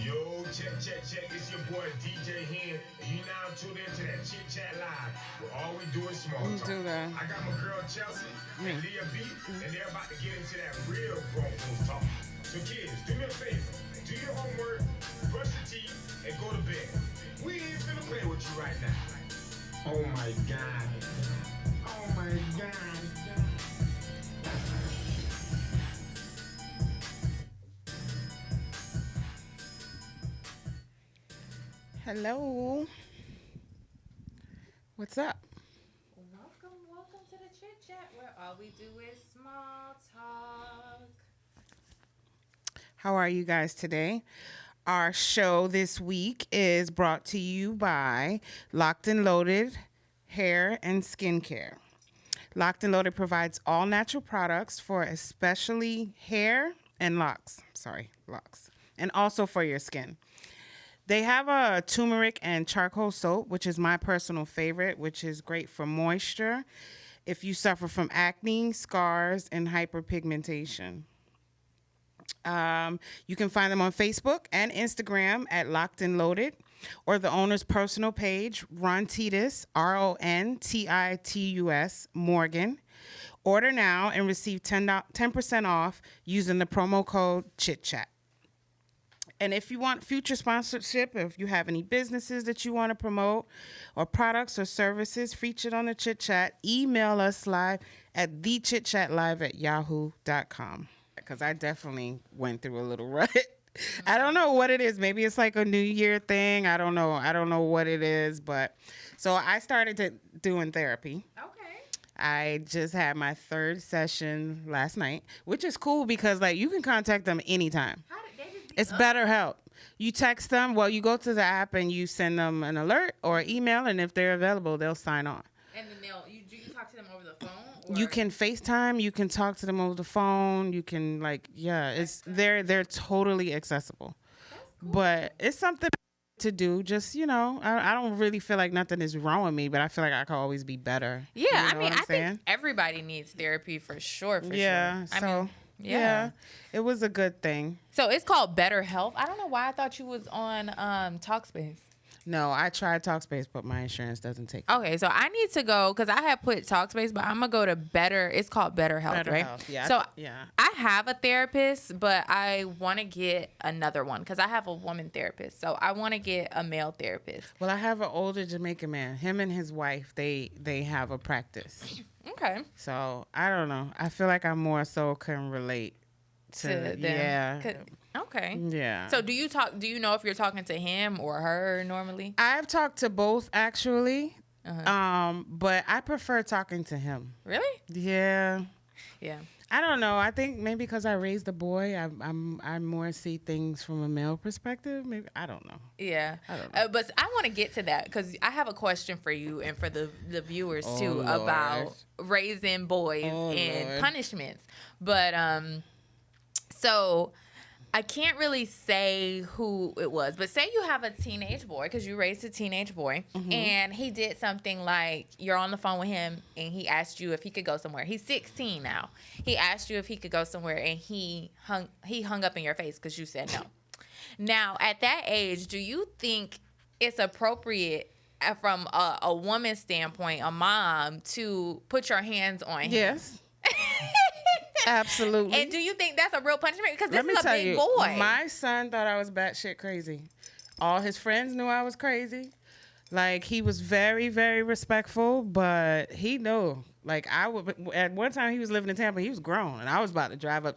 Yo, check. It's your boy DJ here, and you now tuned into that Chit Chat Live, where all we do is small talk. I got my girl Chelse and Leah B, and they're about to get into that real grown folks talk. So kids, do me a favor, do your homework, brush your teeth, and go to bed. We ain't finna play with you right now. Oh my God. Oh my God. Hello. What's up? Welcome to the Chit Chat, where all we do is small talk. How are you guys today? Our show this week is brought to you by Locked and Loaded Hair and Skincare. Locked and Loaded provides all natural products for especially hair and locks, and also for your skin. They have a turmeric and charcoal soap, which is my personal favorite, which is great for moisture if you suffer from acne, scars, and hyperpigmentation. You can find them on Facebook and Instagram at Locked and Loaded, or the owner's personal page, Ron Titus, RONTITUS Morgan. Order now and receive 10% off using the promo code CHITCHAT. And if you want future sponsorship, if you have any businesses that you want to promote or products or services featured on the Chit Chat, email us live at thechitchatlive@yahoo.com. Because I definitely went through a little rut. I don't know what it is. Maybe it's like a New Year thing. I don't know what it is. But so I started doing therapy. Okay. I just had my third session last night, which is cool because like you can contact them anytime. How did they just It's BetterHelp. You text them. Well, you go to the app and you send them an alert or email, and if they're available, they'll sign on. And then you talk to them over the phone? Or? You can FaceTime. You can talk to them over the phone. You can they're totally accessible. That's cool. But it's something to do. Just I don't really feel like nothing is wrong with me, but I feel like I could always be better. Yeah, You know I mean, what I'm I saying? think everybody needs therapy for sure. Yeah. I mean, yeah, it was a good thing. So it's called BetterHelp. I don't know why I thought you was on Talkspace. No, I tried Talkspace, but my insurance doesn't take it. Okay, so I need to go because I had put Talkspace, but I'm gonna go to Better. It's called BetterHelp, right? Yeah. So yeah. I have a therapist, but I want to get another one because I have a woman therapist. So I want to get a male therapist. Well, I have an older Jamaican man. Him and his wife, they have a practice. Okay. So I don't know. I feel like I more so can relate to them. Yeah. Okay. Yeah. So do you know if you're talking to him or her normally? I've talked to both actually. Uh-huh. But I prefer talking to him. Really? Yeah. Yeah. I don't know. I think maybe because I raised a boy, I more see things from a male perspective. Maybe I don't know. Yeah. I don't know. But I want to get to that because I have a question for you and for the viewers too Lord. about raising boys and Lord. punishments. But so I can't really say who it was, but say you have a teenage boy because you raised a teenage boy, and he did something like you're on the phone with him and he asked you if he could go somewhere. He's 16 now. He asked you if he could go somewhere and he hung up in your face because you said no. Now, at that age, do you think it's appropriate from a woman's standpoint, a mom, to put your hands on him? Yes. Absolutely. And do you think that's a real punishment? Because this Let me is a tell big you, boy. my son thought I was batshit crazy. All his friends knew I was crazy. Like, he was very, very respectful, but he knew. Like, at one time he was living in Tampa, he was grown, and I was about to drive up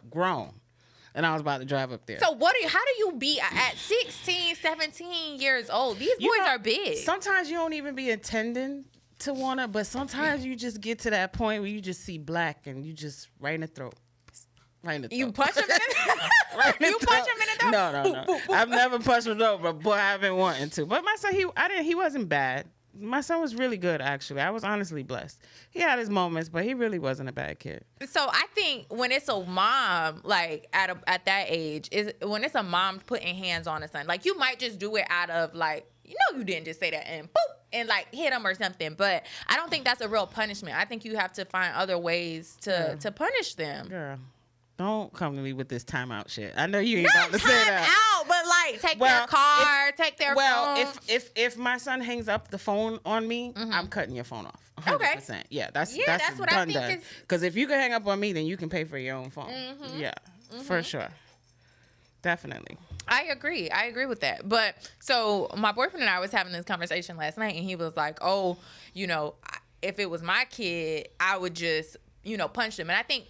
there. So how do you be at 16, 17 years old? These boys are big. Sometimes you don't even be intending to want to, but sometimes you just get to that point where you just see black and you just right in the throat. You punch him in the Right in the You punch him in the throat? No. Boop, boop, boop. I've never punched him though, but boy, I've been wanting to. But my son, he wasn't bad. My son was really good, actually. I was honestly blessed. He had his moments, but he really wasn't a bad kid. So I think when it's a mom, like at that age, when it's a mom putting hands on a son, like you might just do it out of like, you didn't just say that and boop and like hit him or something. But I don't think that's a real punishment. I think you have to find other ways to punish them. Girl, Don't come to me with this timeout shit. I know you ain't about to say that. Out, but like take their car, take their phone. Well, if my son hangs up the phone on me, I'm cutting your phone off. 100%. Okay. Yeah, that's what I think. Because if you can hang up on me, then you can pay for your own phone. Yeah, for sure. Definitely. I agree with that. But so my boyfriend and I was having this conversation last night, and he was like, "Oh, if it was my kid, I would just, punch them." And I think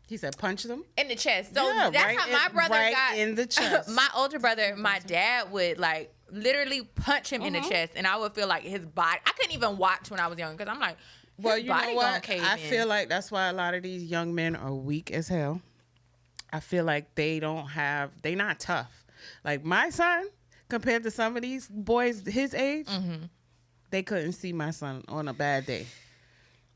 he said punch them in the chest. So that's how my brother got in the chest. My older brother, my dad would like literally punch him in the chest, and I would feel like his body. I couldn't even watch when I was young because I'm like, well, you know what? I feel like that's why a lot of these young men are weak as hell. I feel like they not tough. Like my son, compared to some of these boys his age, they couldn't see my son on a bad day.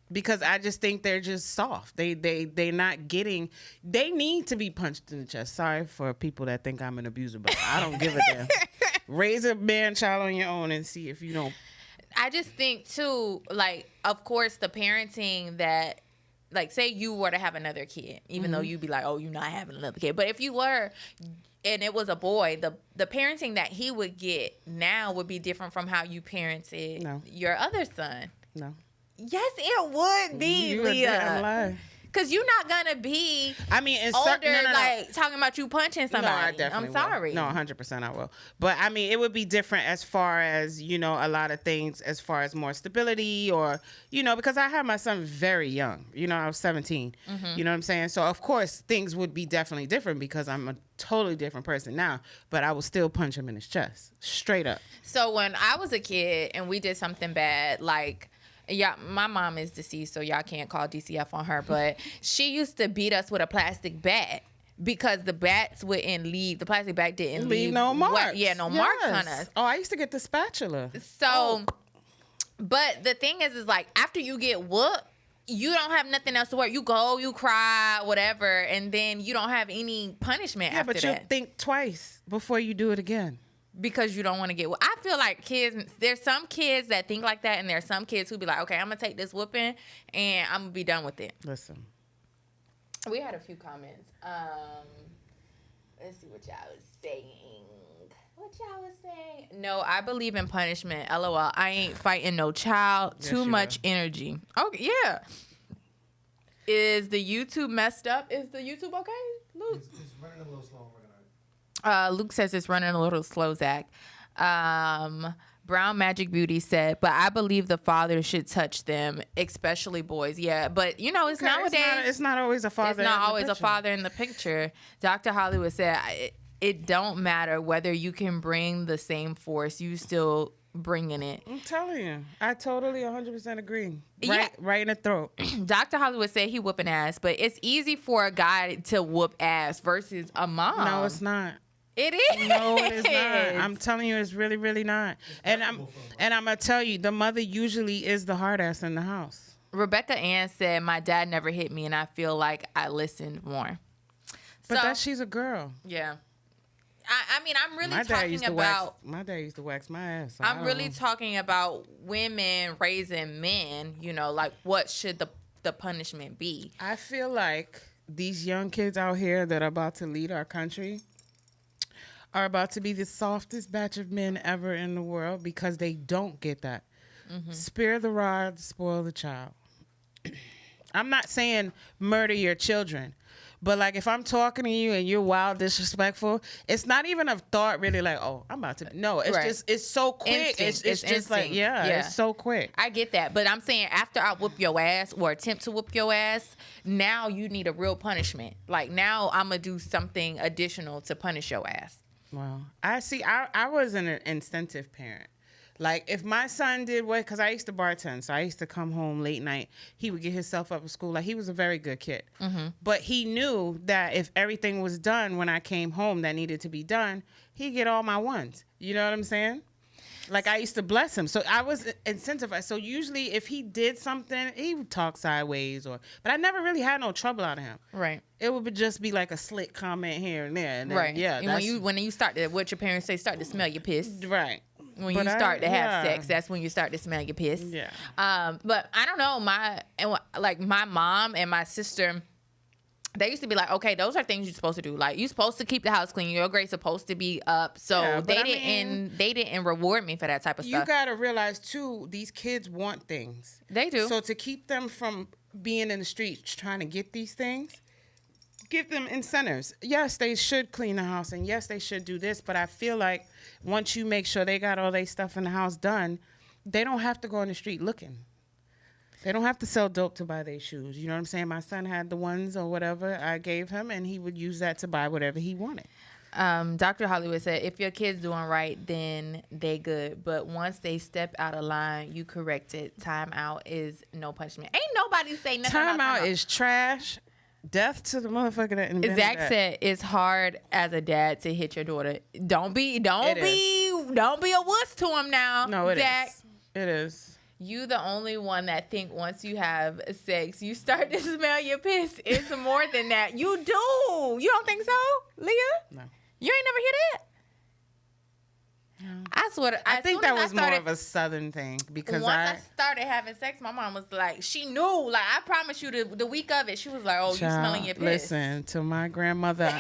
Because I just think they're just soft. They're not getting. They need to be punched in the chest. Sorry for people that think I'm an abuser, but I don't give a damn. Raise a man child on your own and see if you don't. I just think too, like, of course, the parenting that, like, say you were to have another kid, even though you'd be like, oh, you're not having another kid. But if you were, and it was a boy, the parenting that he would get now would be different from how you parented your other son. No. Yes, it would be, Leah. Because you're not going to be older, like, talking about you punching somebody. No, I definitely I'm sorry. Will. No, 100% I will. But, it would be different as far as, a lot of things as far as more stability or, because I had my son very young. I was 17. You know what I'm saying? So, of course, things would be definitely different because I'm a totally different person now. But I would still punch him in his chest. Straight up. So, when I was a kid and we did something bad, like... Yeah, my mom is deceased, so y'all can't call DCF on her. But she used to beat us with a plastic bat because the bats wouldn't leave. The plastic bat didn't leave no marks. Marks on us. Oh, I used to get the spatula. So, but the thing is like after you get whooped, you don't have nothing else to worry. You go, you cry, whatever, and then you don't have any punishment after that. Yeah, but you think twice before you do it again. Because you don't want to get... I feel like there's some kids that think like that, and there's some kids who be like, okay, I'm going to take this whooping, and I'm going to be done with it. Listen. We had a few comments. Let's see what y'all was saying. No, I believe in punishment. LOL. I ain't fighting no child. Yes, too much energy. Okay, yeah. Is the YouTube messed up? Is the YouTube okay, Luke? It's running a little slow. Luke says it's running a little slow, Zach. Brown Magic Beauty said, but I believe the father should touch them, especially boys. Yeah, but it's nowadays. It's not always a father. It's not always a father in the picture. Dr. Hollywood said, it don't matter whether you can bring the same force. You still bringing it. I'm telling you. I totally 100% agree. Right in the throat. Dr. Hollywood said he whooping ass, but it's easy for a guy to whoop ass versus a mom. No, it's not. It is. No, it is not. I'm telling you, it's really, really not. And I'm gonna tell you, the mother usually is the hard ass in the house. Rebecca Ann said, "My dad never hit me, and I feel like I listened more." But she's a girl. Yeah. I'm really talking about... My dad used to wax my ass. So I'm really talking about women raising men, like what should the punishment be? I feel like these young kids out here that are about to lead our country are about to be the softest batch of men ever in the world because they don't get that. Spare the rod, spoil the child. I'm not saying murder your children. But, like, if I'm talking to you and you're wild disrespectful, it's not even a thought really like, oh, I'm about to. No, it's just, it's so quick. It's just instinct. Like, it's so quick. I get that. But I'm saying after I whoop your ass or attempt to whoop your ass, now you need a real punishment. Like, now I'm going to do something additional to punish your ass. Well, I was an incentive parent. Like, if my son did what, because I used to bartend, so I used to come home late night. He would get himself up at school. Like, he was a very good kid. But he knew that if everything was done when I came home that needed to be done, he'd get all my ones. You know what I'm saying? Like, I used to bless him. So I was incentivized. So usually if he did something, he would talk sideways. But I never really had no trouble out of him. Right. It would just be like a slick comment here and there. And then, right. Yeah. And when you start to, what your parents say, start to smell your piss. Right. When you start to have sex, that's when you start to smell your piss. Yeah. But I don't know, my mom and my sister, they used to be like, okay, those are things you're supposed to do. Like, you're supposed to keep the house clean. Your grade's supposed to be up. So they didn't reward me for that type of stuff. You gotta realize too, these kids want things. They do. So to keep them from being in the streets trying to get these things, give them incentives. Yes, they should clean the house, and yes, they should do this. But I feel like once you make sure they got all their stuff in the house done, they don't have to go on the street looking. They don't have to sell dope to buy their shoes. You know what I'm saying? My son had the ones or whatever I gave him, and he would use that to buy whatever he wanted. Dr. Hollywood said, if your kid's doing right, then they good. But once they step out of line, you correct it. Time out is no punishment. Ain't nobody say nothing Time about out is trash. Death to the motherfucker that invented Zach that. said it's hard as a dad to hit your daughter. Don't be a wuss to him now. No, it Zach. is. It is. You the only one that think once you have sex, you start to smell your piss. It's more than that. You do. You don't think so, Leah? No. You ain't never hear that? No. I think that was more of a Southern thing because once I started having sex, my mom was like, she knew. Like, I promise you, the week of it, she was like, "Oh, you smelling your piss." Listen to my grandmother.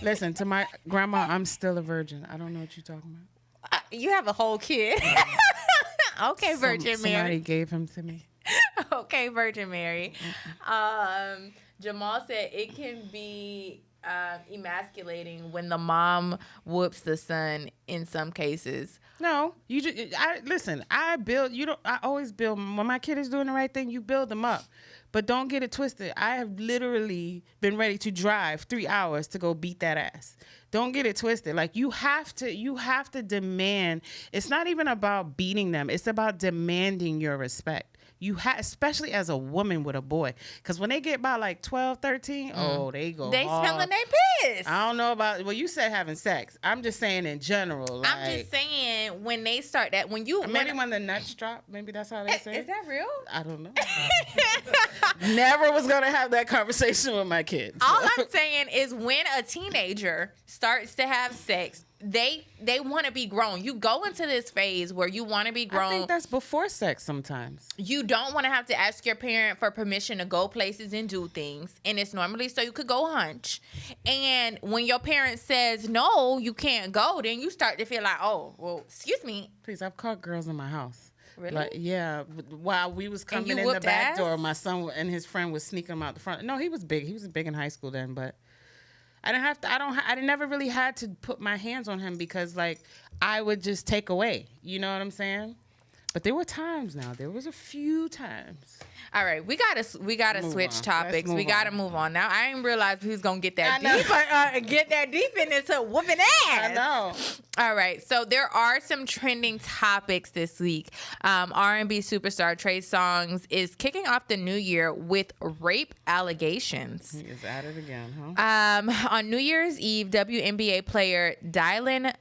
Listen to my grandma. I'm still a virgin. I don't know what you're talking about. You have a whole kid. Okay, Virgin Mary. Somebody gave him to me. Okay, Virgin Mary. Jamal said it can be emasculating when the mom whoops the son in some cases. No, you just listen. I always build when my kid is doing the right thing. You build them up, but don't get it twisted. I have literally been ready to drive 3 hours to go beat that ass. Don't get it twisted. Like you have to demand. It's not even about beating them. It's about demanding your respect. Especially as a woman with a boy. Because when they get by like 12, 13, they go They hard. smelling their piss. I don't know about, you said having sex. I'm just saying in general. Like, I'm just saying when they start that, when the nuts drop, maybe that's how they say it. Is that real? I don't know. Never was going to have that conversation with my kids. All I'm saying is when a teenager starts to have sex, they want to be grown. You go into this phase where you want to be grown. I think that's before sex sometimes. You don't want to have to ask your parent for permission to go places and do things. And it's normally so you could go hunch. And when your parent says, no, you can't go, then you start to feel like, oh, well, excuse me. Please, I've caught girls in my house. Really? Like, yeah. While we was coming in the back door, my son and his friend was sneaking him out the front. No, he was big. He was big in high school then, but I never really had to put my hands on him because like I would just take away. You know what I'm saying? But there were times now. There was a few times. All right, we gotta switch topics. We gotta move on. Now I didn't realize who's gonna get that deep into whooping ass. I know. All right, so there are some trending topics this week. R&B superstar Trey Songz is kicking off the new year with rape allegations. He is at it again, huh? On New Year's Eve, WNBA player Dylan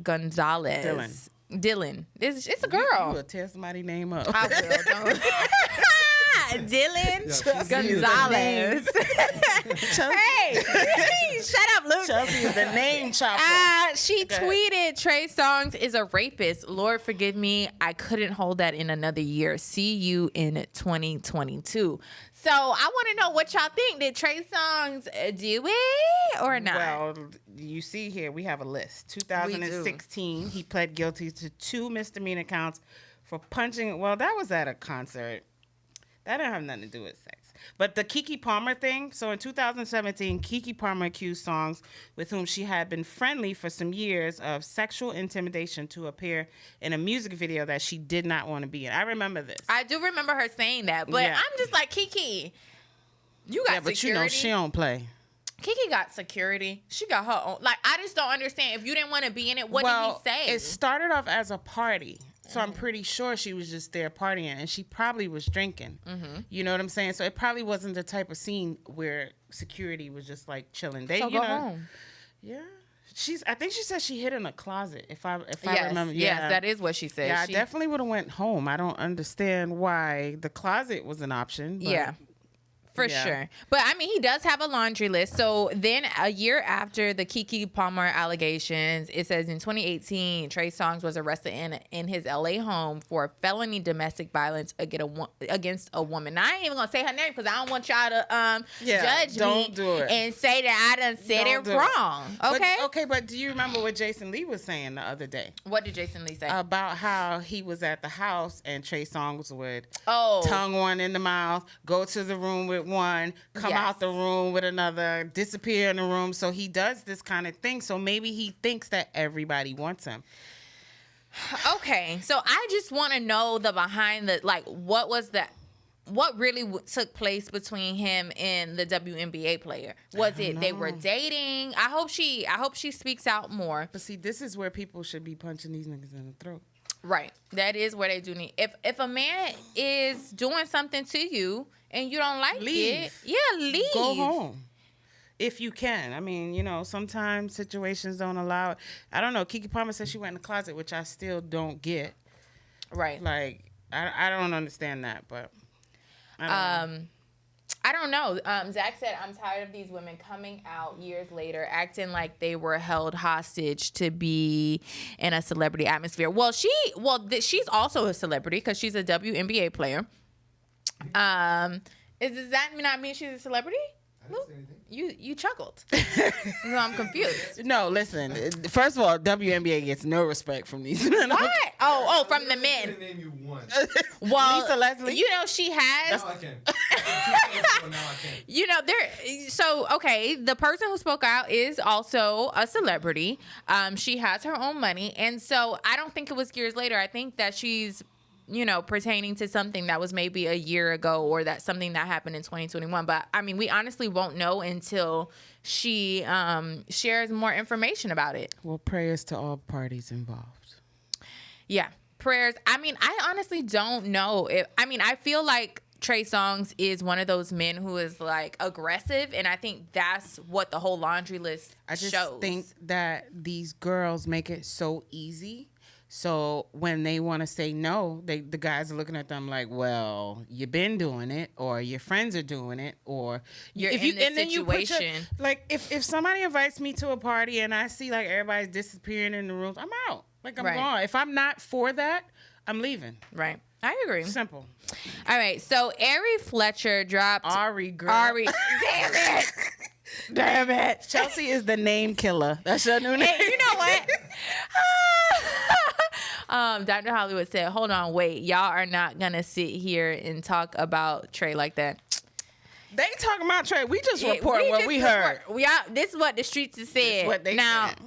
Gonzalez. Dylan. It's a girl. You will tear somebody's name up. I will. Don't. Dylan Gonzalez. Hey, shut up, Luke. Chelsea is the name chopper. She tweeted, Trey Songz is a rapist. Lord forgive me. I couldn't hold that in another year. See you in 2022. So I want to know what y'all think. Did Trey Songz do it or not? Well, you see here, we have a list. 2016, he pled guilty to 2 misdemeanor counts for punching. Well, that was at a concert. That didn't have nothing to do with sex. But the Keke Palmer thing, so in 2017, Keke Palmer accused Songz, with whom she had been friendly for some years, of sexual intimidation to appear in a music video that she did not want to be in. I remember this. I do remember her saying that, but yeah. I'm just like, Keke, you got but security. You know she don't play. Keke got security. She got her own. Like, I just don't understand. If you didn't want to be in it, what did he say? It started off as a party. So I'm pretty sure she was just there partying, and she probably was drinking. Mm-hmm. You know what I'm saying? So it probably wasn't the type of scene where security was just like chilling. They, so you go know, home. Yeah. I think she said she hid in a closet. If I remember. Yes, that is what she said. Yeah, I definitely would have went home. I don't understand why the closet was an option. But yeah. For sure. But I mean, he does have a laundry list. So then a year after the Keke Palmer allegations, it says in 2018, Trey Songz was arrested in his LA home for felony domestic violence against a woman. Now, I ain't even going to say her name because I don't want y'all to judge me and say that I done said it wrong. Okay? But do you remember what Jason Lee was saying the other day? What did Jason Lee say? About how he was at the house and Trey Songz would tongue one in the mouth, go to the room with one, come out the room with another, disappear in the room. So he does this kind of thing. So maybe he thinks that everybody wants him. Okay, so I just want to know the behind the, like, what really took place between him and the WNBA player? Was it they were dating? I hope she speaks out more. But see, this is where people should be punching these niggas in the throat. Right. That is where they do need. If a man is doing something to you and you don't like it, leave. Go home. If you can. I mean, you know, sometimes situations don't allow it. I don't know. Keke Palmer said she went in the closet, which I still don't get. Right. Like, I don't understand that, but I don't know. Zach said, I'm tired of these women coming out years later acting like they were held hostage to be in a celebrity atmosphere. Well, she's also a celebrity because she's a WNBA player. Does that not mean she's a celebrity? I didn't say anything. You chuckled. No, I'm confused. No, listen. First of all, WNBA gets no respect from these men. What? Oh, from the men. I'm name you one. Well, Lisa Leslie. You know she has. Now I can. Now I can. You know So okay, the person who spoke out is also a celebrity. She has her own money, and so I don't think it was years later. I think that she's, you know, pertaining to something that was maybe a year ago or that something that happened in 2021. But I mean, we honestly won't know until she shares more information about it. Well, prayers to all parties involved. Yeah, prayers. I mean, I honestly don't know I feel like Trey Songz is one of those men who is like aggressive, and I think that's what the whole laundry list shows. I just think that these girls make it so easy. So when they want to say no, the guys are looking at them like, well, you've been doing it, or your friends are doing it, or you're in this situation. Like if somebody invites me to a party and I see like everybody's disappearing in the rooms, I'm out. Like I'm gone. If I'm not for that, I'm leaving. Right. I agree. Simple. All right. So Ari Fletcher dropped Ari. Damn it. Chelsea is the name killer. That's your new name. Hey, you know what? Dr. Hollywood said, hold on, wait. Y'all are not going to sit here and talk about Trey like that. They talking about Trey. We just report what we heard. This is what the streets have said. What they now said.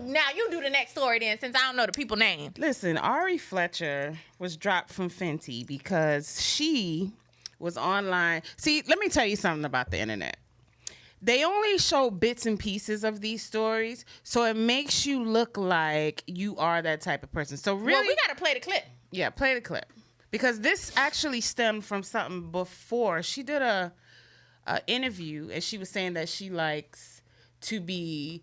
Now you do the next story then, since I don't know the people's name. Listen, Ari Fletcher was dropped from Fenti because she was online. See, let me tell you something about the internet. They only show bits and pieces of these stories, so it makes you look like you are that type of person. So really, well, we got to play the clip. Yeah, play the clip. Because this actually stemmed from something before. She did a interview, and she was saying that she likes to be,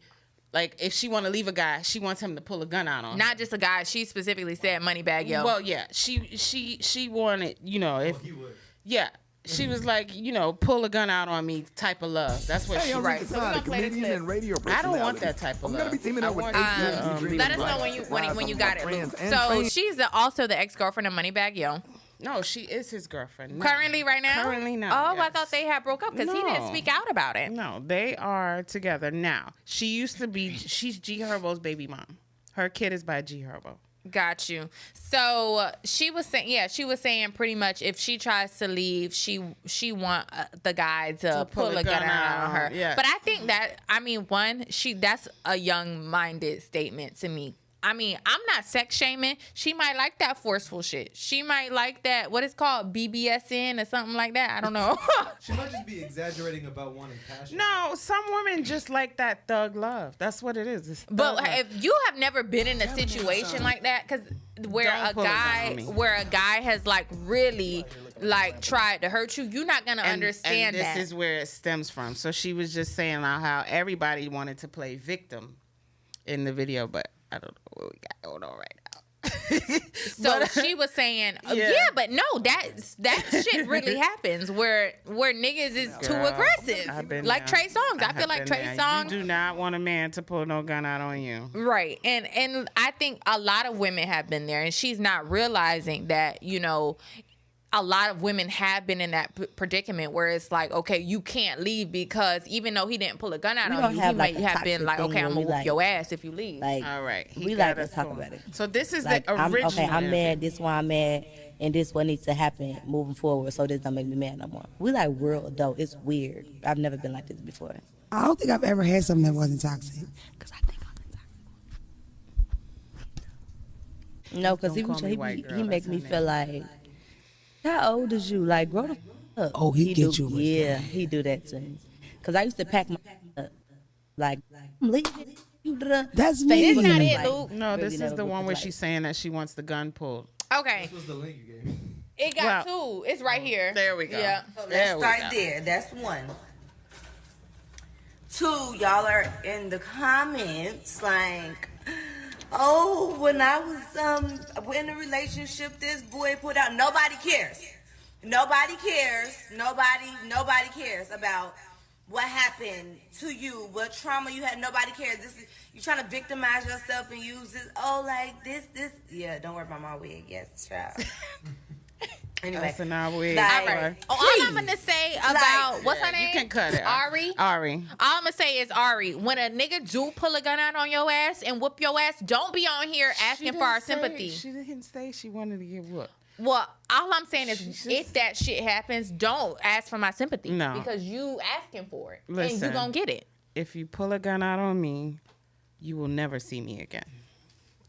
like, if she want to leave a guy, she wants him to pull a gun out on her. Not just a guy. She specifically said money bag, yo. Well, yeah. She wanted, you know, if... he would. Yeah. She was like, you know, pull a gun out on me type of love. That's what she right. So we're gonna play the clip. And radio I don't want that type of love. I'm gonna be teaming up with let us know when you got it, Lou. So she's also the ex-girlfriend of Moneybag Yo. No, she is his girlfriend. No. Currently, right now? Currently now. Oh, yes. I thought they had broke up because he didn't speak out about it. No, they are together now. She used to be, she's G Herbo's baby mom. Her kid is by G Herbo. Got you. So she was saying pretty much if she tries to leave, she want the guy to pull a gun out on her. Yeah. But I think that, I mean, that's a young-minded statement to me. I mean, I'm not sex shaming. She might like that forceful shit. She might like that, what it's called, BBSN or something like that. I don't know. She might just be exaggerating about wanting passion. No, some women just like that thug love. That's what it is. It's but love. if you have never been in a situation like that, because where a guy has like really like tried to hurt you, you're not gonna understand and that. This is where it stems from. So she was just saying how everybody wanted to play victim in the video, but I don't know what we got going on right now. So she was saying, but no, that shit really happens where niggas is too aggressive. Like Trey Songz. I feel like Trey Songz. You do not want a man to pull no gun out on you. Right. And I think a lot of women have been there, and she's not realizing that, a lot of women have been in that predicament where it's like, okay, you can't leave because even though he didn't pull a gun out on you, he might have been like, okay, I'm gonna whoop your ass if you leave. Like, all right, we like to talk about it. So this is like, the original. I'm mad. This is why I'm mad, and this what needs to happen moving forward. So this don't make me mad no more. We like real adult. It's weird. I've never been like this before. I don't think I've ever had something that wasn't toxic. Cause I think I'm toxic. No, because he make me feel like. How old is you? Like, grow the f*** up. Oh, he get you. Yeah, he do that to me. Because I used to pack my up. Like, I'm leaving. That's me. This not it, Luke. No, this is the one where she's saying that she wants the gun pulled. Okay. This was the link you gave me. It got two. It's right here. There we go. Yeah. So let's start there. That's one. Two, y'all are in the comments like, oh, when I was in a relationship, this boy put out. Nobody cares. Nobody cares. Nobody cares about what happened to you, what trauma you had. Nobody cares. You trying to victimize yourself and use this. Oh, like this. Yeah, don't worry about my wig. Yes, child. Anyway, that's an our wig. All right. All I'm gonna say about what's her name? You can cut it. Ari. All I'm gonna say is Ari. When a nigga do pull a gun out on your ass and whoop your ass, don't be on here asking for our sympathy. She didn't say she wanted to get whooped. Well, all I'm saying is, if that shit happens, don't ask for my sympathy. No, because you asking for it, listen, and you gonna get it. If you pull a gun out on me, you will never see me again.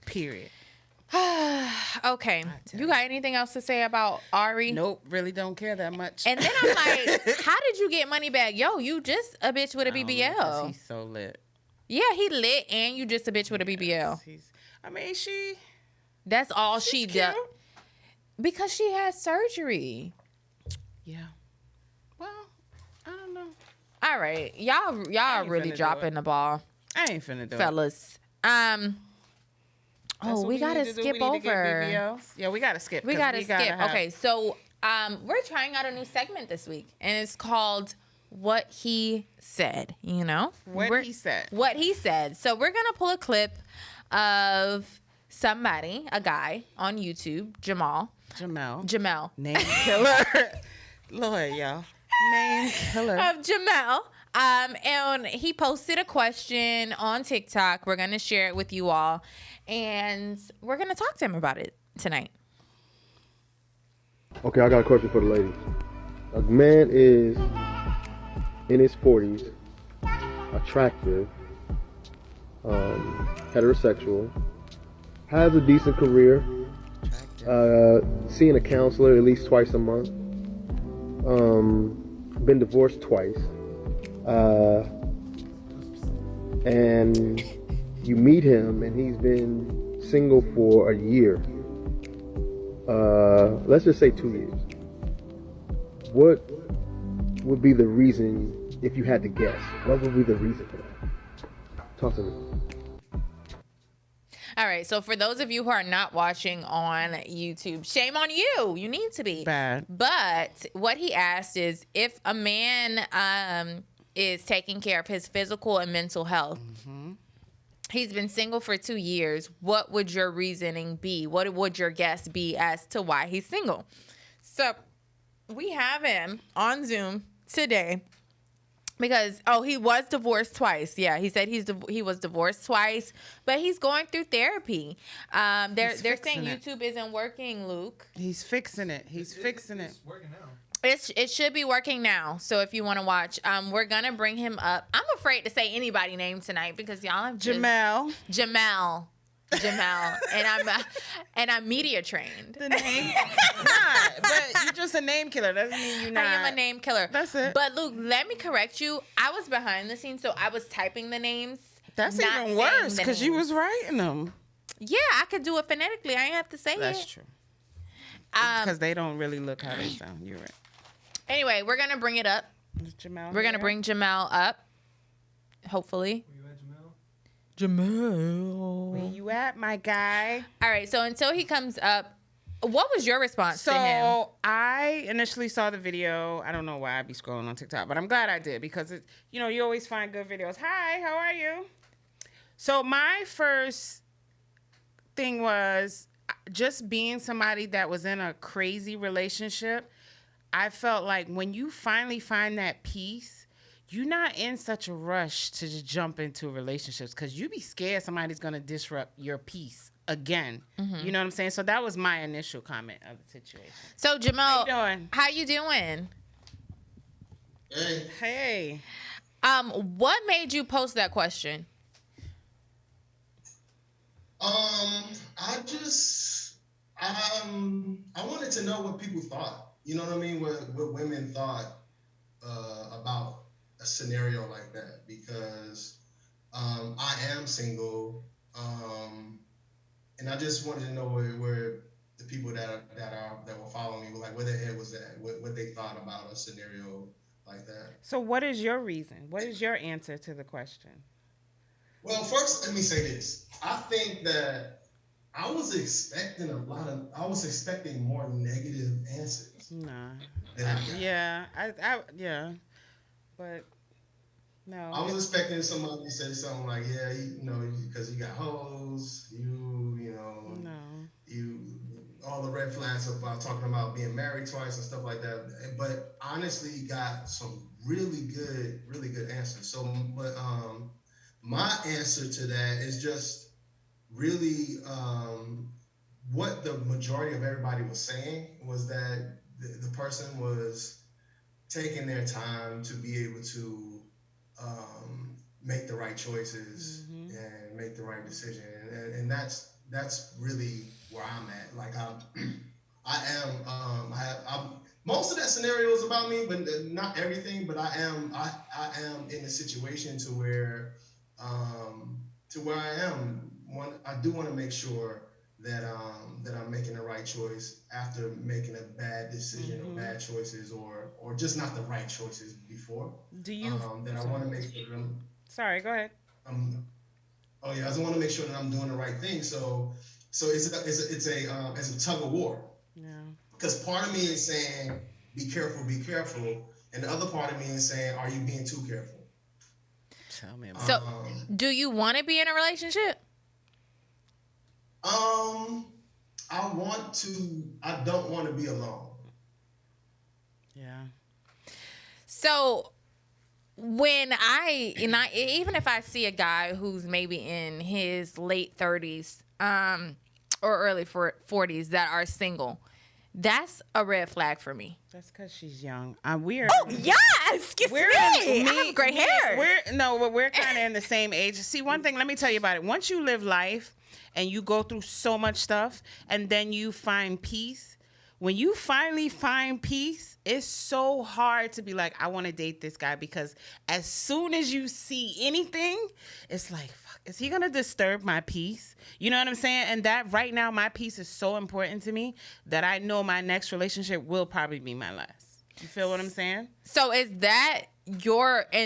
Period. Okay. You got anything else to say about Ari? Nope. Really don't care that much. And then I'm like, how did you get money back? Yo, you just a bitch with a BBL. He's so lit. Yeah, he lit, and you just a bitch with a BBL. That's all she does. Because she had surgery. Yeah. Well, I don't know. All right. Y'all really dropping the ball. I ain't finna do fellas. We gotta skip over. Yeah, we gotta skip. We gotta skip. Okay, so we're trying out a new segment this week, and it's called What He Said. What he said. What he said. So we're gonna pull a clip of somebody, a guy on YouTube, Jamel. Name killer. Lord, y'all. Name killer. Of Jamel. And he posted a question on TikTok. We're gonna share it with you all. And we're going to talk to him about it tonight. Okay, I got a question for the ladies. A man is in his 40s, attractive, heterosexual, has a decent career, seeing a counselor at least twice a month, been divorced twice, and you meet him and he's been single for a year. Let's just say 2 years. What would be the reason, if you had to guess, what would be the reason for that? Talk to me. All right, so for those of you who are not watching on YouTube, shame on you. You need to be. Bad. But what he asked is, if a man is taking care of his physical and mental health, he's been single for 2 years, what would your reasoning be? What would your guess be as to why he's single? So we have him on Zoom today because, he was divorced twice. Yeah, he said he was divorced twice, but he's going through therapy. They're saying YouTube isn't working, Luke. He's fixing it. He's fixing it. It's working now. It should be working now. So if you want to watch, we're gonna bring him up. I'm afraid to say anybody's name tonight because y'all have Jamel, and I'm media trained. The name, but you're just a name killer. Doesn't mean you're not. I am a name killer. That's it. But Luke, let me correct you. I was behind the scenes, so I was typing the names. That's even worse because you was writing them. Yeah, I could do it phonetically. I ain't have to say it. That's true. Because they don't really look how they sound. You're right. Anyway, we're going to bring it up. We're going to bring Jamel up, hopefully. Where you at, Jamel? Jamel. Where you at, my guy? All right, so until he comes up, what was your response to him? So I initially saw the video. I don't know why I'd be scrolling on TikTok, but I'm glad I did because you always find good videos. Hi, how are you? So my first thing was just being somebody that was in a crazy relationship. I felt like when you finally find that peace, you're not in such a rush to just jump into relationships because you be scared somebody's going to disrupt your peace again. You know what I'm saying? So that was my initial comment of the situation. So, Jamel, how you doing? How you doing? Hey. What made you post that question? I wanted to know what people thought. You know what I mean? What women thought about a scenario like that, because I am single, and I just wanted to know where the people that were following me, like where their head was at, what they thought about a scenario like that. So what is your reason? What is your answer to the question? Well, first, let me say this. I think that I was expecting more negative answers. Nah. Yeah, but no. I was expecting somebody to say something like, yeah, because you got hoes, all the red flags about talking about being married twice and stuff like that. But honestly, got some really good answers. So, but my answer to that is just really what the majority of everybody was saying was that the person was taking their time to be able to make the right choices and make the right decision, and that's really where I'm at. Like most of that scenario is about me, but not everything. But I am in a situation to where I am. I do want to make sure that I'm making the right choice after making a bad decision or bad choices or just not the right choices before. Do you? That I want to make sure that I'm. Sorry, go ahead. I just want to make sure that I'm doing the right thing. So it's a tug of war. Yeah. Because part of me is saying, be careful, and the other part of me is saying, are you being too careful? Tell me about So, do you want to be in a relationship? I don't want to be alone. Yeah. So when even if I see a guy who's maybe in his late 30s or early 40s that are single, that's a red flag for me. That's because she's young. We're oh yes, excuse me. I have gray hair. We're kind of in the same age. See, one thing, let me tell you about it. Once you live life and you go through so much stuff and then you find peace, when you finally find peace, it's so hard to be like, I want to date this guy, because as soon as you see anything, it's like, fuck, is he going to disturb my peace? You know what I'm saying? And that right now, my peace is so important to me that I know my next relationship will probably be my last. You feel what I'm saying? So is that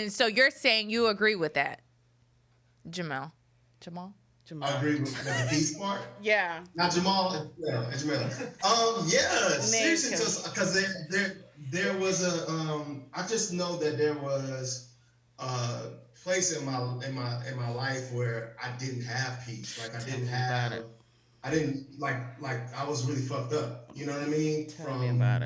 so you're saying you agree with that, Jamal? I agree with the peace part. Yeah. Not Jamal. Yeah, Jamal. Yeah. Seriously, because there was I just know that there was a place in my life where I didn't have peace. Like I was really fucked up. You know what I mean?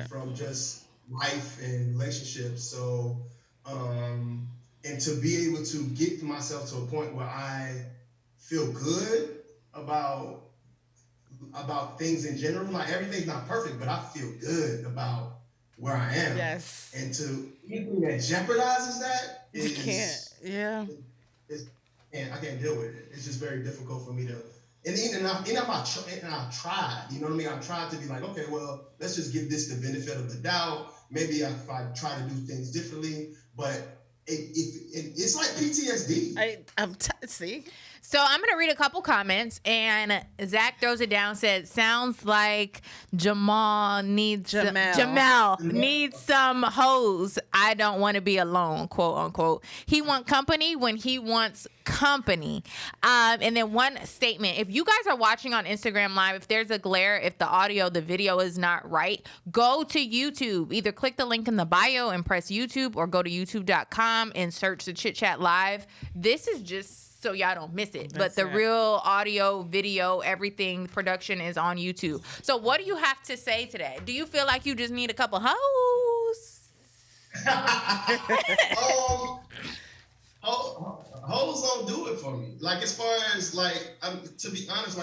From just life and relationships. So, and to be able to get myself to a point where I feel good about things in general. Like, everything's not perfect, but I feel good about where I am. Yes. And to anything that jeopardizes that is, you can't. Yeah. I can't deal with it. It's just very difficult for me to. And I've tried. You know what I mean? I've tried to be like, okay, well, let's just give this the benefit of the doubt. Maybe if I try to do things differently, but it's like PTSD. See. So I'm going to read a couple comments, and Zach throws it down, said, sounds like Jamal needs some hoes. I don't want to be alone, quote unquote. He want company when he wants company. And then one statement, if you guys are watching on Instagram Live, if there's a glare, if the audio, the video is not right, go to YouTube. Either click the link in the bio and press YouTube, or go to youtube.com and search the Chit Chat Live. This is just so y'all don't miss it. But the real audio, video, everything, production is on YouTube. So what do you have to say today? Do you feel like you just need a couple hoes? Hoes don't do it for me. Like, as far as, like, to be honest,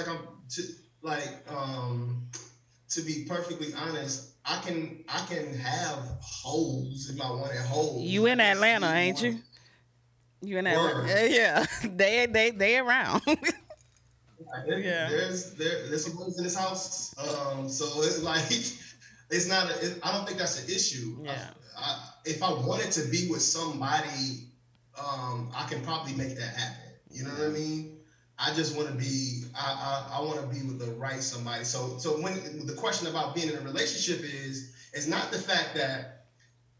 to be perfectly honest, I can have hoes if I wanted hoes. You in Atlanta, ain't you? You in Atlanta? Yeah, they around. There's some hoes in this house. So it's like, it's not. I don't think that's an issue. Yeah. If I wanted to be with somebody, I can probably make that happen. You know what I mean? I just want to be. I want to be with the right somebody. So when the question about being in a relationship is not the fact that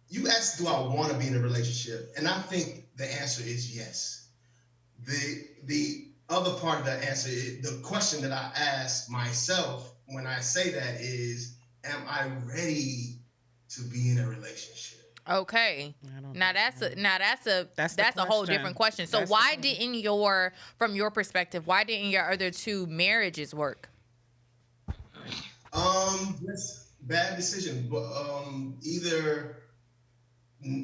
you ask, do I want to be in a relationship? And I think the answer is yes. The other part of that answer is the question that I ask myself when I say that is, am I ready to be in a relationship? Okay. Now that's a whole different question. So why didn't from your perspective, why didn't your other two marriages work? Just bad decision. But either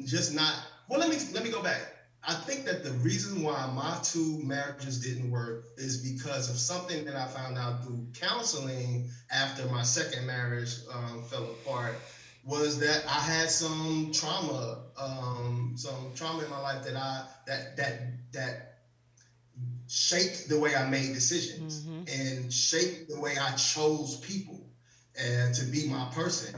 just not. Well, let me go back. I think that the reason why my two marriages didn't work is because of something that I found out through counseling after my second marriage fell apart. Was that I had some trauma in my life that shaped the way I made decisions and shaped the way I chose people and to be my person,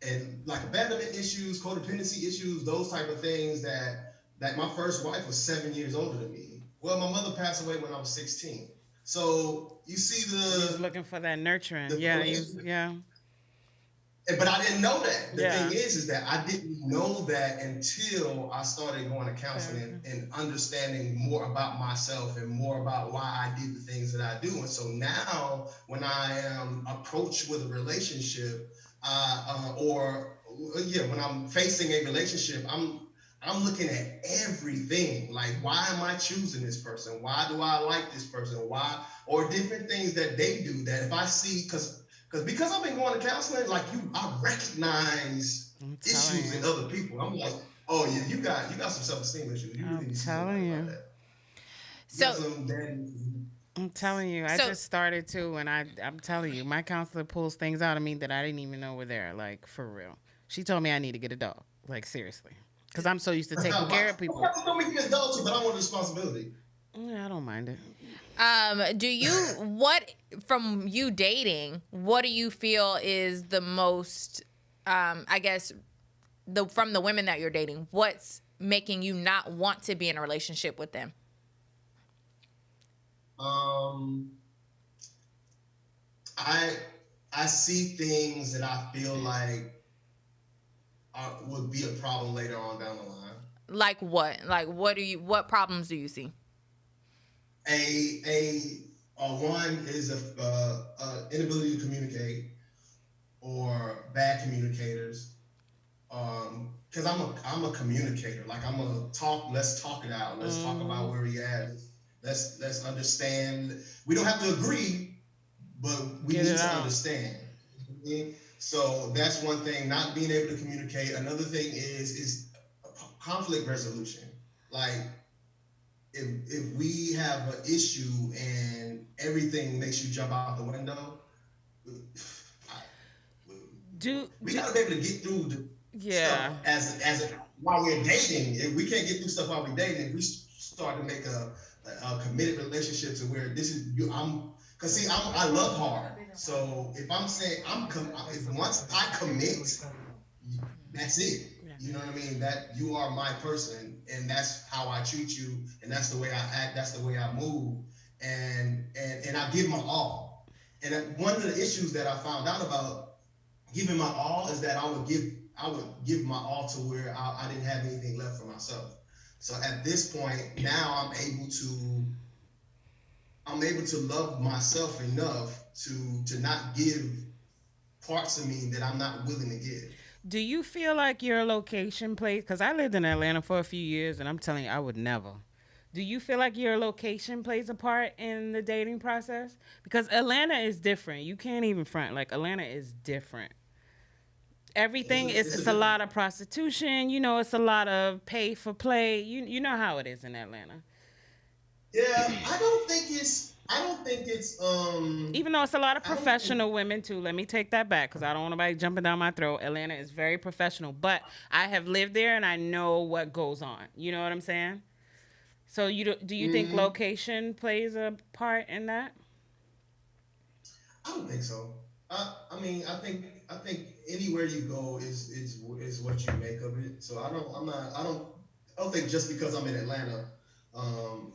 and like abandonment issues, codependency issues, those type of things that my first wife was 7 years older than me. Well, my mother passed away when I was 16. So you see He was looking for that nurturing. But I didn't know that. The thing is that I didn't know that until I started going to counseling and understanding more about myself and more about why I do the things that I do. And so now when I am approached with a relationship, when I'm facing a relationship, I'm looking at everything. Like, why am I choosing this person? Why do I like this person? Why? Or different things that they do that if I see, because I've been going to counseling, like I recognize issues in other people. I'm like, oh yeah, you got some self-esteem issues. I'm telling you. I'm telling you, I just started too, and I'm telling you, my counselor pulls things out of me that I didn't even know were there. Like, for real. She told me I need to get a dog. Like, seriously, because I'm so used to taking care of people. Don't make me an adult, but I want responsibility. Yeah, I don't mind it. From you dating, what do you feel is the most, I guess, from the women that you're dating, what's making you not want to be in a relationship with them? I see things that I feel like would be a problem later on down the line. Like what? Like what problems do you see? One is a inability to communicate or bad communicators. Because I'm a communicator. Like, I'm a talk. Let's talk it out. Let's talk about where we at. Let's understand. We don't have to agree, but we need to understand. So that's one thing. Not being able to communicate. Another thing is conflict resolution. Like, if we have an issue and everything makes you jump out the window, we gotta be able to get through stuff as while we're dating. If we can't get through stuff while we're dating, if we start to make a committed relationship to where this is you, I love hard. So if I'm saying once I commit, that's it. You know what I mean? That you are my person, and that's how I treat you, and that's the way I act, that's the way I move, and I give my all. And one of the issues that I found out about giving my all is that I would give my all to where I didn't have anything left for myself. So at this point, now I'm able to love myself enough to not give parts of me that I'm not willing to give. Do you feel like your location plays? Because I lived in Atlanta for a few years, and I'm telling you, I would never. Do you feel like your location plays a part in the dating process? Because Atlanta is different. You can't even front. Like, Atlanta is different. Everything it's a lot of prostitution. You know, it's a lot of pay for play. You know how it is in Atlanta. Yeah, I don't think it's even though it's a lot of professional women too. Let me take that back because I don't want nobody jumping down my throat. Atlanta is very professional, but I have lived there and I know what goes on. You know what I'm saying? So do you think location plays a part in that? I don't think so. I mean, I think anywhere you go is what you make of it. So I don't think just because I'm in Atlanta,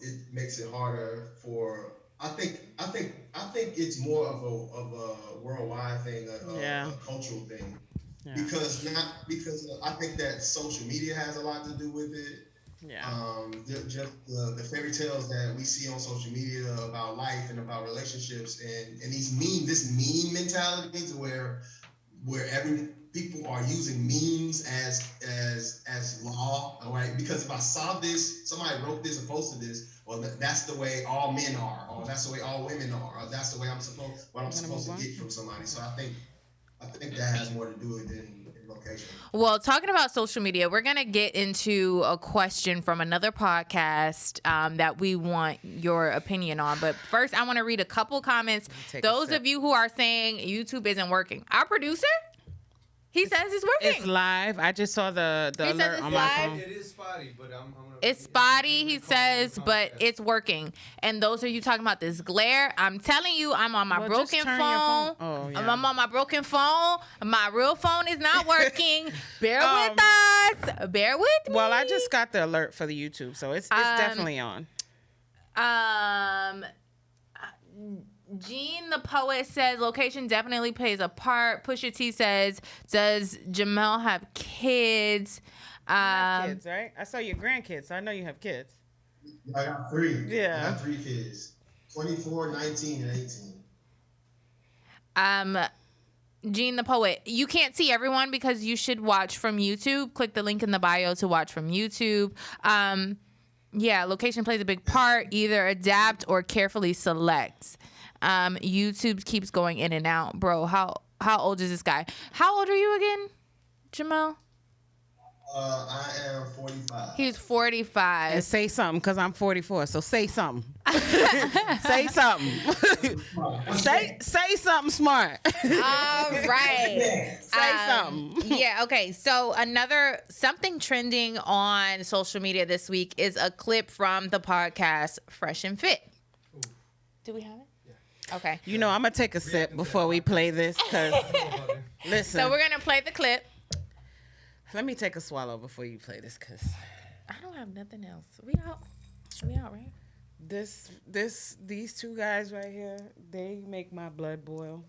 it makes it harder for. I think it's more of a worldwide thing, a cultural thing, because I think that social media has a lot to do with it. Yeah. Just the fairy tales that we see on social media about life and about relationships and this meme mentality to where people are using memes as law, all right? Because if I saw this, somebody wrote this or posted this, well, that's the way all men are, or that's the way all women are, or that's the way I'm supposed to get from somebody. So I think that has more to do with it than location. Well, talking about social media, we're going to get into a question from another podcast that we want your opinion on. But first, I want to read a couple comments. Those of you who are saying YouTube isn't working. Our producer, he says it's working. It's live. I just saw the alert on my phone. It is spotty, but it's spotty, he says, but it's working. And those are you talking about this glare. I'm telling you, I'm on my broken phone. Oh, yeah. I'm on my broken phone. My real phone is not working. Bear with us. Bear with me. Well, I just got the alert for the YouTube, so it's definitely on. Gene the Poet says location definitely plays a part. Pusha T says, does Jamel have kids? You have kids, right? I saw your grandkids, so I know you have kids. I got 3. Yeah. I got 3 kids. 24, 19, and 18. Gene the Poet, you can't see everyone because you should watch from YouTube. Click the link in the bio to watch from YouTube. Yeah, location plays a big part. Either adapt or carefully select. YouTube keeps going in and out. Bro, how old is this guy? How old are you again, Jamel? I am 45. He's 45. And say something, because I'm 44, so say something. Say something. say something smart. All right. Say something. Yeah, okay. So something trending on social media this week is a clip from the podcast Fresh and Fit. Do we have it? Yeah. Okay. You know, I'm going to take a sip before we play this, because, listen. So we're going to play the clip. Let me take a swallow before you play this, because I don't have nothing else. We out, right? These two guys right here, they make my blood boil.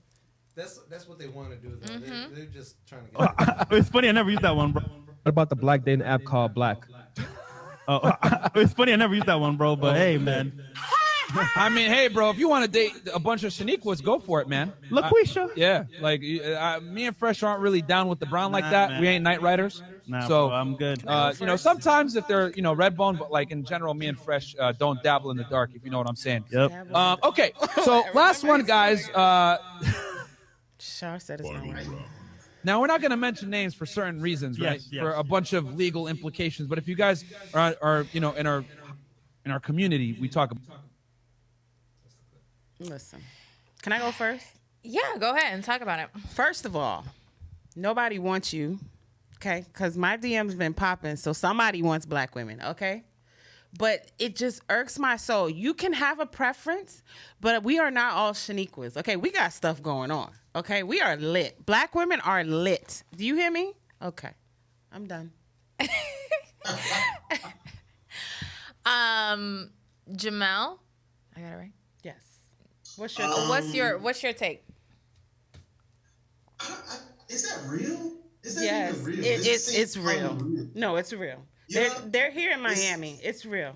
That's what they want to do, though. Mm-hmm. They're just trying to get It's funny, I never used that one, bro. What about the black dating app called Black? It's funny, I never used that one, bro, but hey, man. I mean, hey, bro, if you want to date a bunch of Shaniquas, go for it, man. LaQuisha? Yeah, like, me and Fresh aren't really down with the brown like that. Man. We ain't night riders. Nah, so bro, I'm good. You know, sometimes if they're, you know, red bone, but like in general, me and Fresh don't dabble in the dark, if you know what I'm saying. Yep. Okay, so last one, guys. Shar said it's not right. Now, we're not going to mention names for certain reasons, right? Yes. For a bunch of legal implications. But if you guys are you know, in our community, we talk about. Listen, can I go first? Yeah, go ahead and talk about it. First of all, nobody wants you, okay? Because my DM's been popping, so somebody wants black women, okay? But it just irks my soul. You can have a preference, but we are not all Shaniquas, okay? We got stuff going on, okay? We are lit. Black women are lit. Do you hear me? Okay, I'm done. Jamel, I got it right. Yes. What's your take? Is that real? Is that Yes, even real? it's real. No, it's real. They're here in Miami. It's real.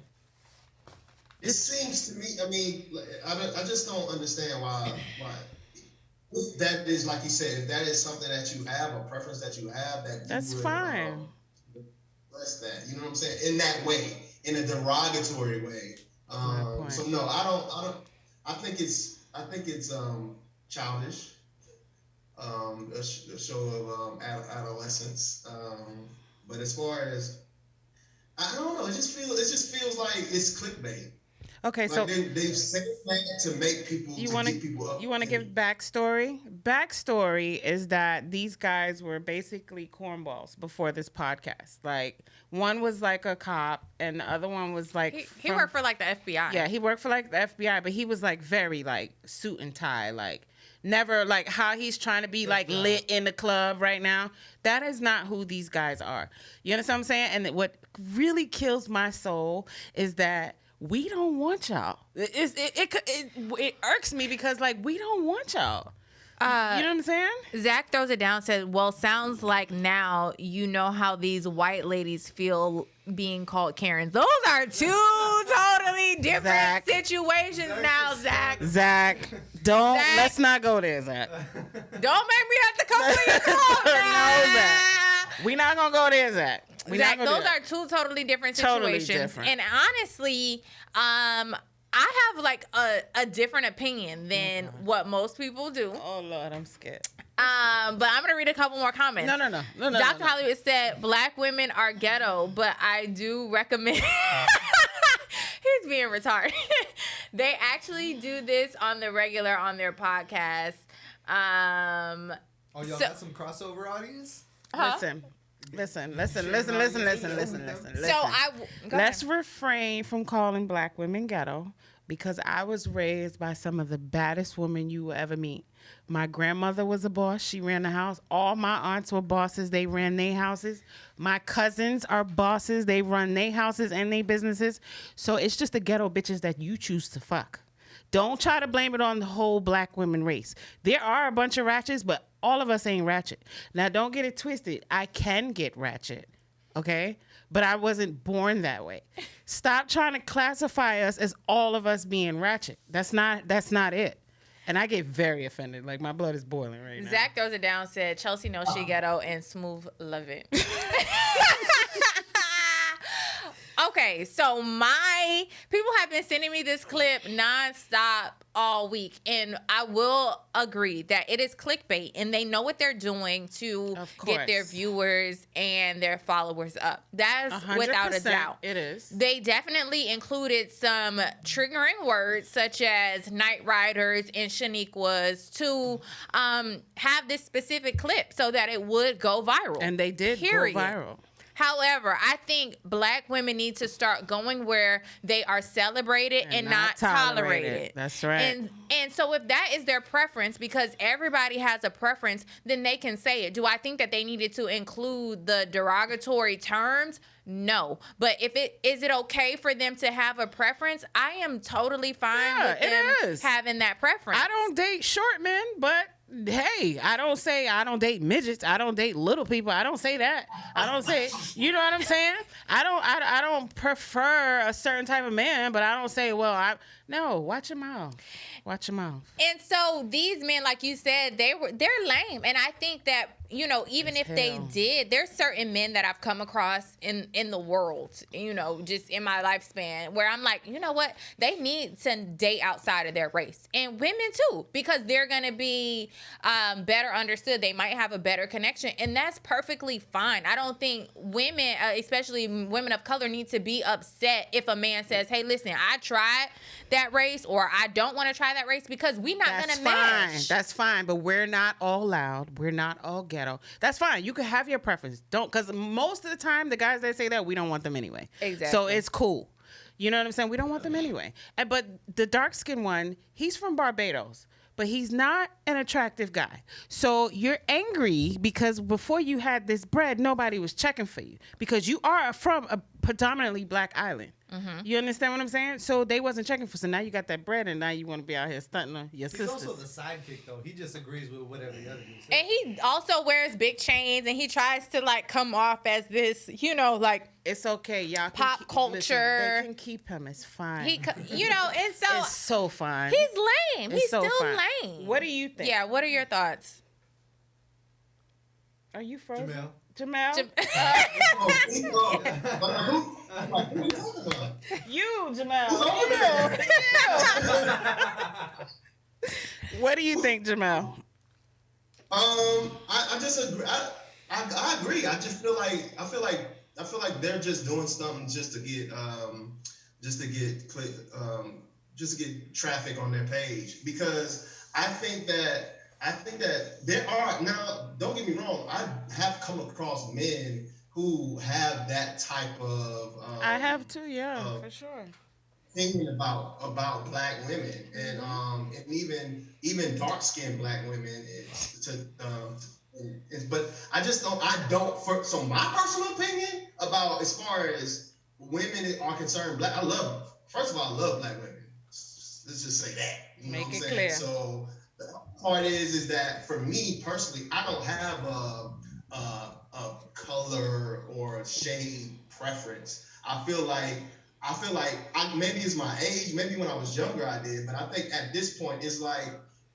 It seems to me. I mean, I just don't understand why. If that is, like you said, if that is something that you have, a preference that you have, that's fine. Bless that. You know what I'm saying? In that way, in a derogatory way. So no, I don't. I think it's childish. A show of adolescence. But as far as I don't know, it just feels like it's clickbait. Okay, so they've said that to make people. You want to give backstory? Backstory is that these guys were basically cornballs before this podcast. Like one was like a cop, and the other one was like he worked for like the FBI. Yeah, he worked for like the FBI, but he was like very like suit and tie, like never like how he's trying to be like lit in the club right now. That is not who these guys are. You understand what I'm saying? And what really kills my soul is that we don't want y'all. It irks me because like we don't want y'all. You know what I'm saying? Zach throws it down, said, well, sounds like now you know how these white ladies feel being called Karens. Those are two totally different situations now, Zach. Let's not go there, Zach. Don't make me have to come to your call, No, Zach. We not going to go there, Zach. Zach, those are two totally different situations. Totally different. And honestly, I have like a different opinion than what most people do. Oh Lord, I'm scared. But I'm gonna read a couple more comments. No. Dr. Hollywood said black women are ghetto, but I do recommend. He's being retarded. They actually do this on the regular on their podcast. Y'all got some crossover audience? Listen. So let's refrain from calling black women ghetto because I was raised by some of the baddest women you will ever meet. My grandmother was a boss. She ran the house. All my aunts were bosses. They ran their houses. My cousins are bosses. They run their houses and their businesses. So it's just the ghetto bitches that you choose to fuck. Don't try to blame it on the whole black women race. There are a bunch of ratchets, but all of us ain't ratchet. Now, don't get it twisted. I can get ratchet, okay? But I wasn't born that way. Stop trying to classify us as all of us being ratchet. That's not it. And I get very offended. Like, my blood is boiling right now. Zach throws it down, said, Chelsea knows she ghetto and Smooth love it. Okay, so my people have been sending me this clip nonstop all week, and I will agree that it is clickbait, and they know what they're doing to get their viewers and their followers up. That's 100%, without a doubt. It is. They definitely included some triggering words such as night riders and Shaniquas to have this specific clip so that it would go viral. And they did go viral. However, I think black women need to start going where they are celebrated and not tolerated. That's right. And so if that is their preference, because everybody has a preference, then they can say it. Do I think that they needed to include the derogatory terms? No. But is it okay for them to have a preference? I am totally fine with them having that preference. I don't date short men, but hey, I don't date midgets. I don't date little people. I don't say that. I don't say, you know what I'm saying? I don't prefer a certain type of man, but I don't say, no, watch your mouth. Watch your mouth. And so these men, like you said, they're lame. And I think that, even if they did, there's certain men that I've come across in the world, just in my lifespan, where I'm like, you know what? They need to date outside of their race. And women too, because they're going to be better understood. They might have a better connection. And that's perfectly fine. I don't think women, especially women of color, need to be upset if a man says, hey, listen, I tried that race, or I don't want to try that race, because we're not going to match. That's fine. But we're not all loud. We're not all ghetto. That's fine. You can have your preference. Because most of the time, the guys that say that, we don't want them anyway. Exactly. So it's cool. You know what I'm saying? We don't want them anyway. But the dark-skinned one, he's from Barbados. but he's not an attractive guy. So you're angry because before you had this bread, nobody was checking for you because you are from a predominantly black island. You understand what I'm saying? So they wasn't checking for. So now you got that bread, and now you want to be out here stunting on your sisters. He's also the sidekick, though. He just agrees with whatever the other dude says. And he also wears big chains, and he tries to like come off as this, like it's okay, y'all. Pop culture. Listen, they can keep him. It's fine. And so it's so fine. He's lame. He's so still fine. lame. What do you think? Yeah. What are your thoughts? Are you frozen? Jamel. You, Jamel. What do you think, Jamel? I just agree. I agree. I just feel like they're just doing something just to get traffic on their page, because I think that there are, now don't get me wrong, I have come across men who have that type of I have too, for sure, opinion about black women, and even dark skinned black women. But I don't. So my personal opinion about, as far as women are concerned, first of all, I love black women. Let's just say that. You know Make what it I'm clear. saying? So the part is that for me personally, I don't have a color or a shade preference. I feel like maybe it's my age, maybe when I was younger I did, but I think at this point it's like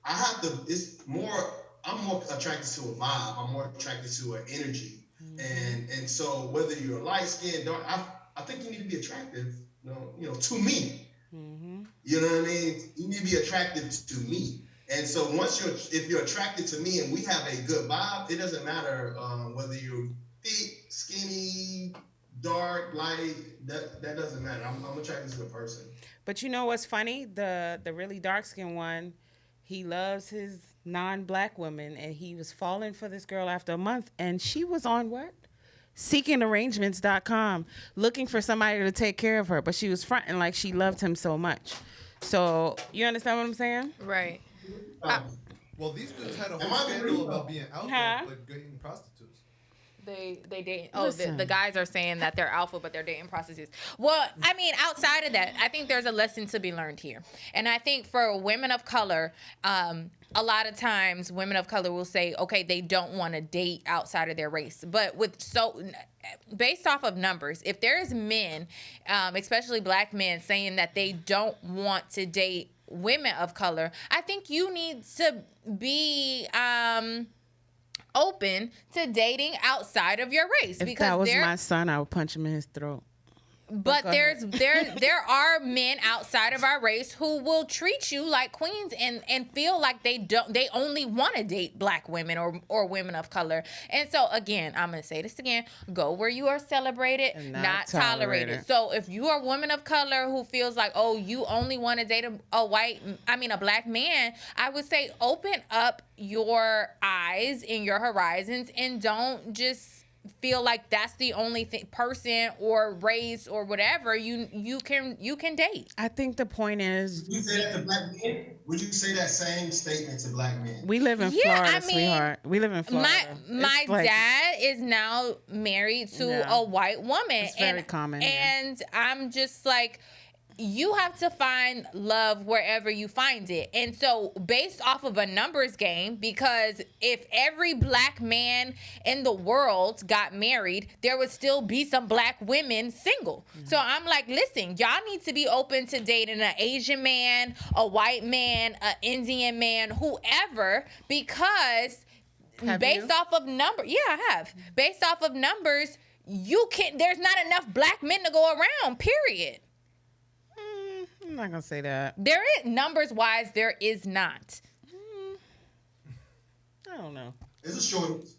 I'm more attracted to a vibe. I'm more attracted to an energy. And so whether you're light skinned, dark, I think you need to be attractive, to me. You know what I mean? You need to be attractive to me. And so if you're attracted to me and we have a good vibe, it doesn't matter whether you're thick, skinny, dark, light. That doesn't matter. I'm attracted to the person. But you know what's funny? The really dark skinned one, he loves his non-black woman, and he was falling for this girl after a month, and she was on what? SeekingArrangements.com, looking for somebody to take care of her, but she was fronting like she loved him so much. So you understand what I'm saying? Right. Well, these dudes had a whole scandal about being alpha, but dating prostitutes. They date. Oh, the guys are saying that they're alpha, but they're dating prostitutes. Well, I mean, outside of that, I think there's a lesson to be learned here. And I think for women of color, a lot of times women of color will say, okay, they don't want to date outside of their race. But based off of numbers, if there's men, especially black men, saying that they don't want to date women of color, I think you need to be open to dating outside of your race. If because that was my son, I would punch him in his throat. But there are men outside of our race who will treat you like queens and feel like they only want to date black women or women of color. And so again, I'm gonna say this again: go where you are celebrated, not tolerated. So if you are a woman of color who feels like, oh, you only want to date a black man, I would say open up your eyes and your horizons, and don't just feel like that's the only person or race or whatever you can date. I think the point is, would you say that to black men? Would you say that same statement to black men? We live in Florida, sweetheart. We live in Florida. My dad is now married to a white woman. It's very common. And I'm just like, you have to find love wherever you find it. And so based off of a numbers game, because if every black man in the world got married, there would still be some black women single. So I'm like, listen, y'all need to be open to dating an Asian man, a white man, an Indian man, whoever, because based off of numbers, I have. Based off of numbers, there's not enough black men to go around, period. I'm not gonna say that. There is, numbers wise, there is not. I don't know. It's a shortage.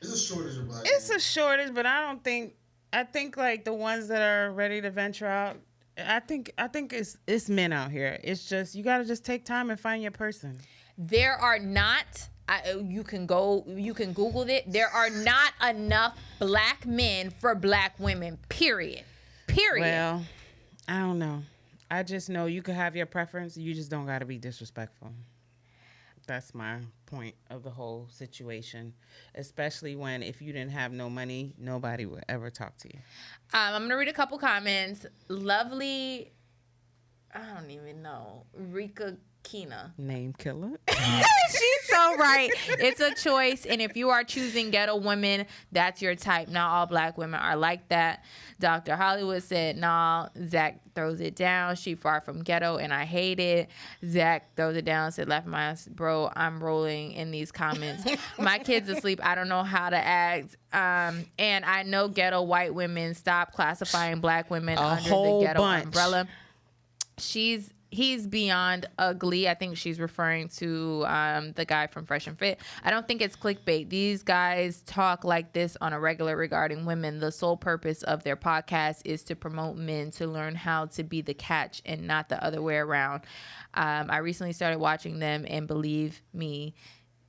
It's a shortage of black. It's a shortage, but I think like the ones that are ready to venture out, I think it's men out here. It's just, you gotta just take time and find your person. There are not. You can Google it. There are not enough black men for black women. Period. Well, I don't know. I just know you could have your preference. You just don't got to be disrespectful. That's my point of the whole situation, especially when if you didn't have no money, nobody would ever talk to you. I'm going to read a couple comments. Lovely, I don't even know, Rika Kina. Name killer. She's so right. It's a choice, and if you are choosing ghetto women, that's your type. Not all black women are like that. Dr. Hollywood said, nah. Zach throws it down. She far from ghetto, and I hate it. Zach throws it down, said, left my ass. Bro, I'm rolling in these comments. My kid's asleep. I don't know how to act. And I know ghetto white women. Stop classifying black women under the ghetto umbrella. He's beyond ugly. I think she's referring to the guy from Fresh and Fit. I don't think it's clickbait. These guys talk like this on a regular regarding women. The sole purpose of their podcast is to promote men to learn how to be the catch and not the other way around. I recently started watching them, and believe me,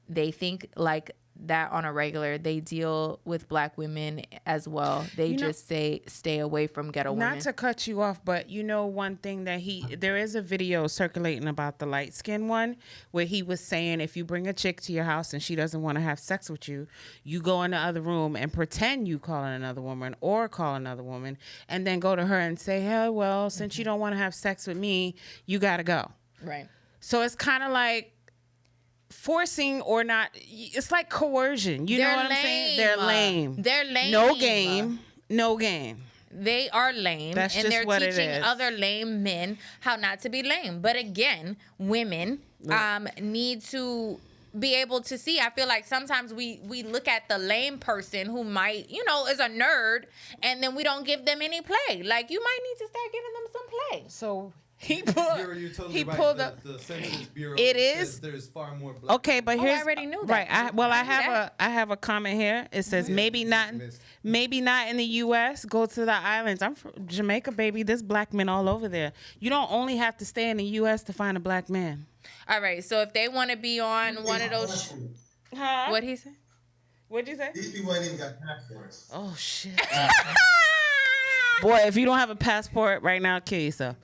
they think like that on a regular. They deal with black women as well. They just say stay away from ghetto women. Not to cut you off, but you know one thing that there is a video circulating about the light skin one where he was saying if you bring a chick to your house and she doesn't want to have sex with you, you go in the other room and pretend you calling another woman or call another woman and then go to her and say, hey, well, since you don't want to have sex with me, you got to go. Right. So it's kind of like forcing or not. It's like coercion. You know what I'm saying? They're lame. They're lame. No game. No game. They are lame. That's and just they're what it teaching is. other lame men how not to be lame. But again, women need to be able to see. I feel like sometimes we look at the lame person who might, is a nerd, and then we don't give them any play. Like, you might need to start giving them some play. So You're totally right. pulled up the Census Bureau. It says is there's far more black. Okay, but here's I already knew that. Right. I have a comment here. It says maybe not in the U.S. Go to the islands. I'm from Jamaica, baby. There's black men all over there. You don't only have to stay in the U.S. to find a black man. All right. So if they want to be on one of those, what he said? What'd you say? These people ain't even got passports. Oh shit. Boy, if you don't have a passport right now, kill yourself.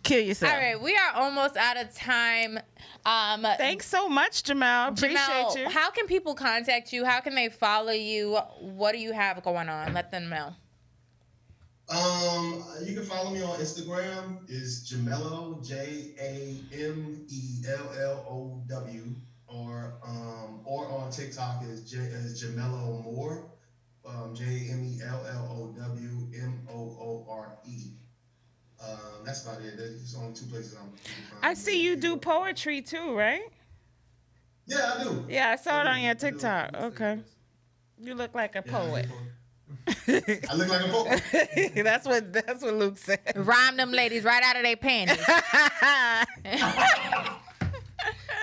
Kill yourself. All right, we are almost out of time. Thanks so much, Jamel. Appreciate you. How can people contact you? How can they follow you? What do you have going on? Let them know. You can follow me on Instagram. Is Jamello, JAMELLOW, or on TikTok is Jamello Moore, JAMELLOWMOORE. That's about it. There's only two places I see you do poetry too, right? Yeah, I do. Yeah, I saw it on your TikTok. Okay. You look like a poet. I look like a poet. That's what Luke said. Rhyme them ladies right out of their panties.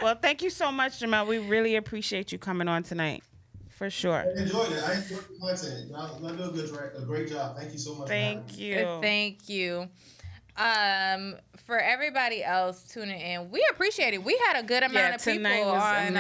Well, thank you so much, Jamel. We really appreciate you coming on tonight. For sure. I enjoyed it. I enjoyed the content. Y'all do a great job. Thank you so much. Thank you. Thank you. For everybody else tuning in, we appreciate it. We had a good amount of people on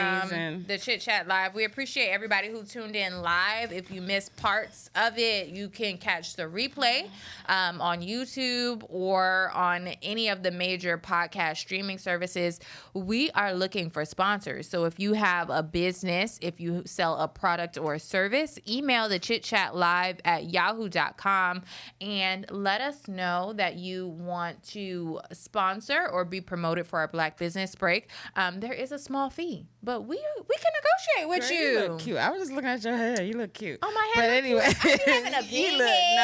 the Chit Chat Live. We appreciate everybody who tuned in live. If you missed parts of it, you can catch the replay on YouTube or on any of the major podcast streaming services. We are looking for sponsors. So if you have a business, if you sell a product or a service, email the chitchatlive@yahoo.com and let us know that you want to sponsor or be promoted for our Black Business Break. There is a small fee, but we can negotiate with Girl, you. You look cute. I was just looking at your hair. You look cute. Oh, my hair. But anyway, you having a big you look cute.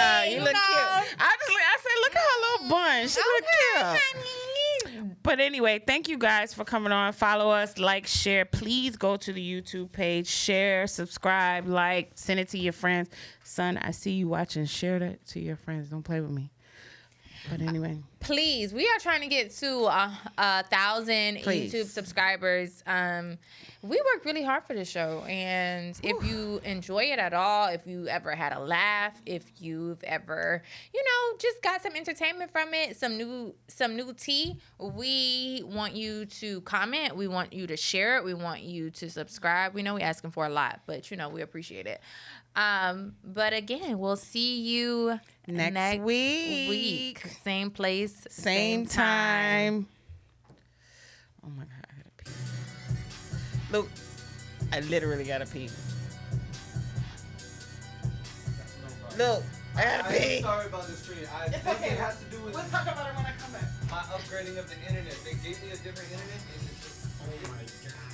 I said, look at her little bun. She look cute. But anyway, thank you guys for coming on. Follow us, like, share. Please go to the YouTube page, share, subscribe, like, send it to your friends. Son, I see you watching. Share that to your friends. Don't play with me. But anyway, please, we are trying to get to 1,000 YouTube subscribers. We worked really hard for this show, and if you enjoy it at all, if you ever had a laugh, if you've ever, just got some entertainment from it, some new tea, we want you to comment. We want you to share it. We want you to subscribe. We know we're asking for a lot, but we appreciate it. But again, we'll see you next week. Same place, same time. Oh my God, I gotta pee. Look, I literally gotta pee. Look, I gotta pee. I'm sorry about this tree. It's okay. It has to do with. We'll talk about it when I come back. My upgrading of the internet. They gave me a different internet, and it's just. Oh my God.